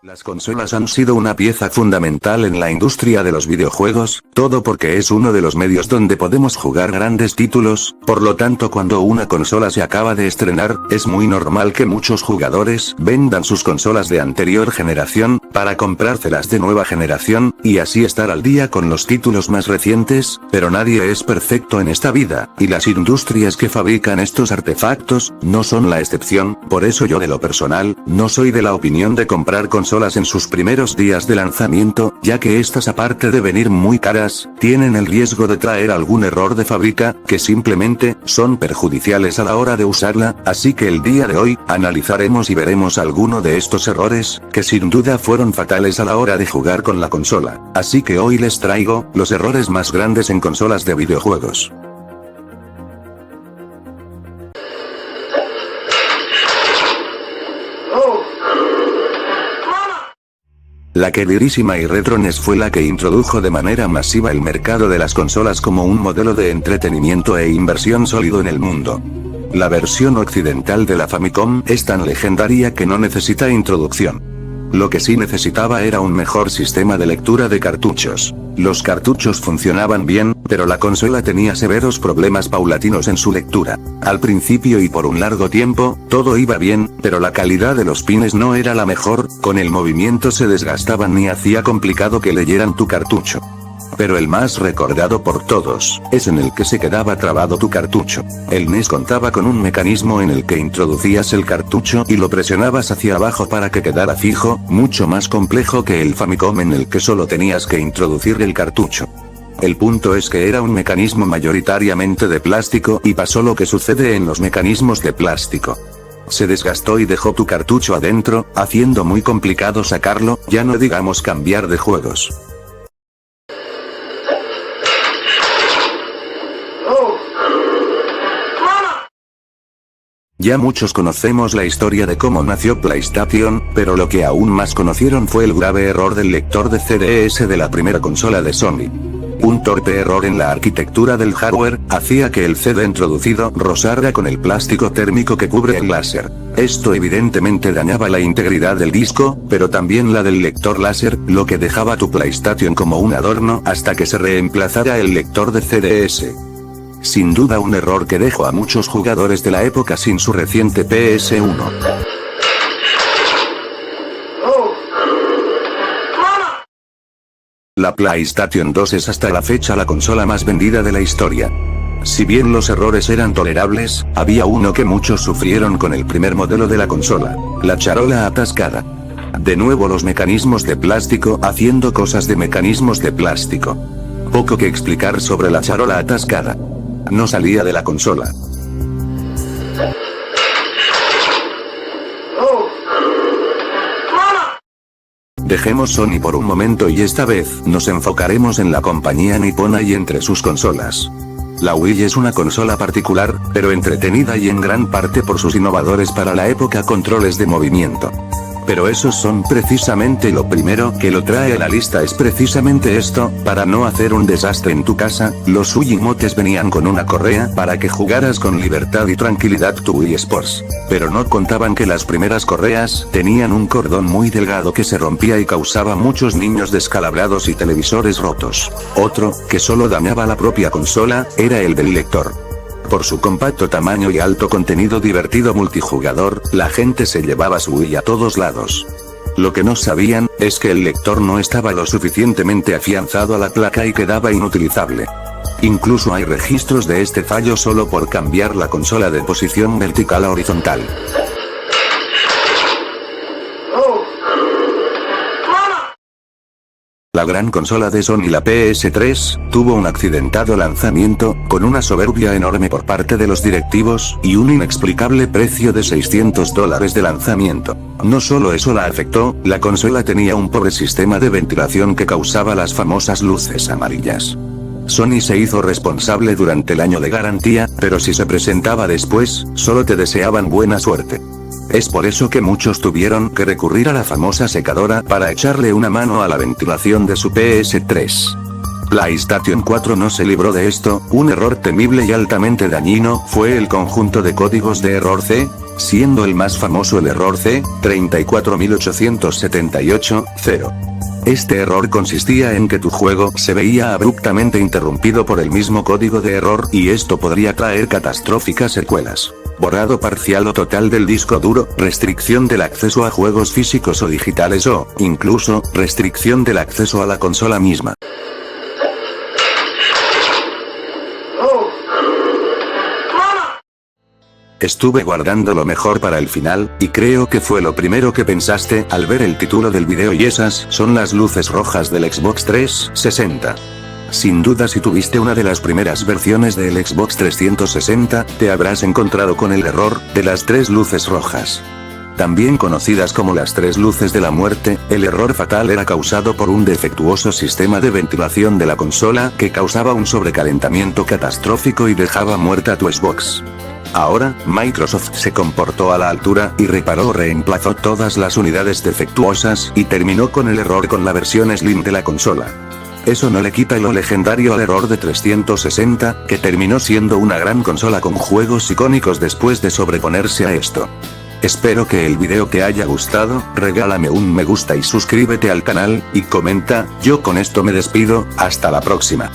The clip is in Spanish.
Las consolas han sido una pieza fundamental en la industria de los videojuegos, todo porque es uno de los medios donde podemos jugar grandes títulos, por lo tanto cuando una consola se acaba de estrenar, es muy normal que muchos jugadores vendan sus consolas de anterior generación, para comprárselas de nueva generación, y así estar al día con los títulos más recientes, pero nadie es perfecto en esta vida, y las industrias que fabrican estos artefactos, no son la excepción, por eso yo de lo personal, no soy de la opinión de comprar consolas en sus primeros días de lanzamiento, ya que estas aparte de venir muy caras, tienen el riesgo de traer algún error de fábrica, que simplemente, son perjudiciales a la hora de usarla, así que el día de hoy, analizaremos y veremos alguno de estos errores, que sin duda fueron fatales a la hora de jugar con la consola, así que hoy les traigo, los errores más grandes en consolas de videojuegos. La queridísima y Retrones fue la que introdujo de manera masiva el mercado de las consolas como un modelo de entretenimiento e inversión sólido en el mundo. La versión occidental de la Famicom es tan legendaria que no necesita introducción. Lo que sí necesitaba era un mejor sistema de lectura de cartuchos. Los cartuchos funcionaban bien, pero la consola tenía severos problemas paulatinos en su lectura. Al principio y por un largo tiempo, todo iba bien, pero la calidad de los pines no era la mejor, con el movimiento se desgastaban y hacía complicado que leyeran tu cartucho. Pero el más recordado por todos, es en el que se quedaba trabado tu cartucho. El NES contaba con un mecanismo en el que introducías el cartucho y lo presionabas hacia abajo para que quedara fijo, mucho más complejo que el Famicom en el que solo tenías que introducir el cartucho. El punto es que era un mecanismo mayoritariamente de plástico y pasó lo que sucede en los mecanismos de plástico. Se desgastó y dejó tu cartucho adentro, haciendo muy complicado sacarlo, ya no digamos cambiar de juegos. Ya muchos conocemos la historia de cómo nació PlayStation, pero lo que aún más conocieron fue el grave error del lector de CDS de la primera consola de Sony. Un torpe error en la arquitectura del hardware, hacía que el CD introducido rozara con el plástico térmico que cubre el láser. Esto evidentemente dañaba la integridad del disco, pero también la del lector láser, lo que dejaba tu PlayStation como un adorno hasta que se reemplazara el lector de CDS. Sin duda un error que dejó a muchos jugadores de la época sin su reciente PS1. La PlayStation 2 es hasta la fecha la consola más vendida de la historia. Si bien los errores eran tolerables, había uno que muchos sufrieron con el primer modelo de la consola, la charola atascada. De nuevo los mecanismos de plástico haciendo cosas de mecanismos de plástico. Poco que explicar sobre la charola atascada. No salía de la consola. Dejemos Sony por un momento y esta vez nos enfocaremos en la compañía nipona y entre sus consolas. La Wii es una consola particular, pero entretenida y en gran parte por sus innovadores para la época controles de movimiento. Pero esos son precisamente lo primero que lo trae a la lista es precisamente esto, para no hacer un desastre en tu casa, los Wiimotes venían con una correa para que jugaras con libertad y tranquilidad tu Wii Sports. Pero no contaban que las primeras correas tenían un cordón muy delgado que se rompía y causaba muchos niños descalabrados y televisores rotos. Otro, que solo dañaba la propia consola, era el del lector. Por su compacto tamaño y alto contenido divertido multijugador, la gente se llevaba su Wii a todos lados. Lo que no sabían, es que el lector no estaba lo suficientemente afianzado a la placa y quedaba inutilizable. Incluso hay registros de este fallo solo por cambiar la consola de posición vertical a horizontal. La gran consola de Sony, la PS3, tuvo un accidentado lanzamiento, con una soberbia enorme por parte de los directivos, y un inexplicable precio de $600 de lanzamiento. No solo eso la afectó, la consola tenía un pobre sistema de ventilación que causaba las famosas luces amarillas. Sony se hizo responsable durante el año de garantía, pero si se presentaba después, solo te deseaban buena suerte. Es por eso que muchos tuvieron que recurrir a la famosa secadora para echarle una mano a la ventilación de su PS3. PlayStation 4 no se libró de esto, un error temible y altamente dañino fue el conjunto de códigos de error C, siendo el más famoso el error C34878-0. Este error consistía en que tu juego se veía abruptamente interrumpido por el mismo código de error y esto podría traer catastróficas secuelas. Borrado parcial o total del disco duro, restricción del acceso a juegos físicos o digitales o, incluso, restricción del acceso a la consola misma. Estuve guardando lo mejor para el final, y creo que fue lo primero que pensaste al ver el título del video y esas son las luces rojas del Xbox 360. Sin duda si tuviste una de las primeras versiones del Xbox 360, te habrás encontrado con el error de las 3 luces rojas. También conocidas como las 3 luces de la muerte, el error fatal era causado por un defectuoso sistema de ventilación de la consola que causaba un sobrecalentamiento catastrófico y dejaba muerta tu Xbox. Ahora, Microsoft se comportó a la altura y reparó o reemplazó todas las unidades defectuosas y terminó con el error con la versión Slim de la consola. Eso no le quita lo legendario al error de 360, que terminó siendo una gran consola con juegos icónicos después de sobreponerse a esto. Espero que el video te haya gustado, regálame un me gusta y suscríbete al canal, y comenta. Yo con esto me despido, hasta la próxima.